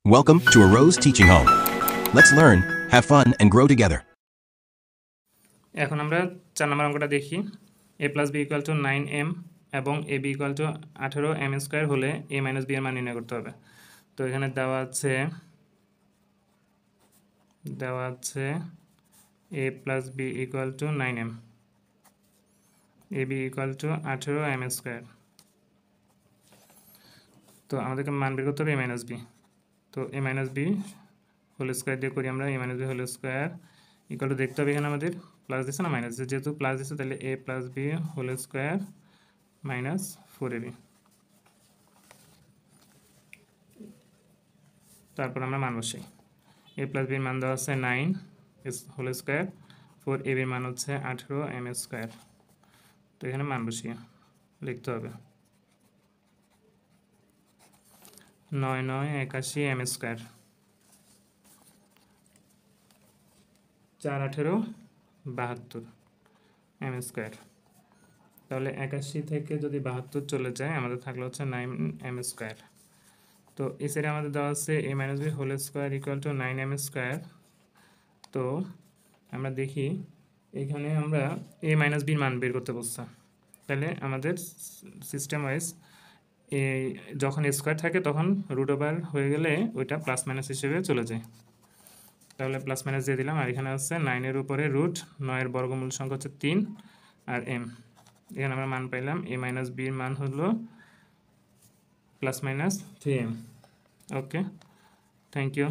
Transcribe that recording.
Welcome to a Rose Teaching Home. Let's learn, have fun, and grow together. এখন আমরা 4 নম্বর অঙ্কটা দেখি। a + b = 9m এবং ab = 18m² হলে a - b এর মান নির্ণয় করতে হবে। তো এখানে দেওয়া আছে a + b = 9m, ab = 18m²। তো আমাদেরকে মান বের করতে হবে a - b। তো a - b হোল স্কয়ার দিয়ে করি আমরা। a - b whole square equal to দেখতে হবে এখানে আমাদের প্লাস দিচ্ছে না মাইনাস দিচ্ছে, যেহেতু প্লাস দিচ্ছে তাহলে a + b whole square minus 4ab। তারপর আমরা মান বসাই। a + b এর মান দেওয়া আছে 9 হোল স্কয়ার, 4ab এর মান হচ্ছে 18m²। তো এখানে মান বসিয়ে লিখতে হবে 9 9 81m², 4 18 72m²। তাহলে 81 থেকে যদি 72 চলে যায় আমাদের থাকলে হচ্ছে 9m²। তো এই সাইডে আমাদের দেওয়া আছে a - b whole square equal to 9m²। তো আমরা দেখি এখানে আমরা a - b এর মান বের করতে বলছে, তাহলে আমাদের সিস্টেম ওয়াইজ যখন স্কয়ার থাকে তখন রুট ওভার হয়ে গেলে ওইটা প্লাস মাইনাস হিসেবে চলে যায়। তাহলে প্লাস মাইনাস দিয়ে দিলাম। আর এখানে হচ্ছে 9-এর উপরে রুট 9-এর বর্গমূল সংখ্যা হচ্ছে 3 আর m। এখানে আমরা মান পাইলাম a - b এর মান হলো +- 3m। Okay, thank you.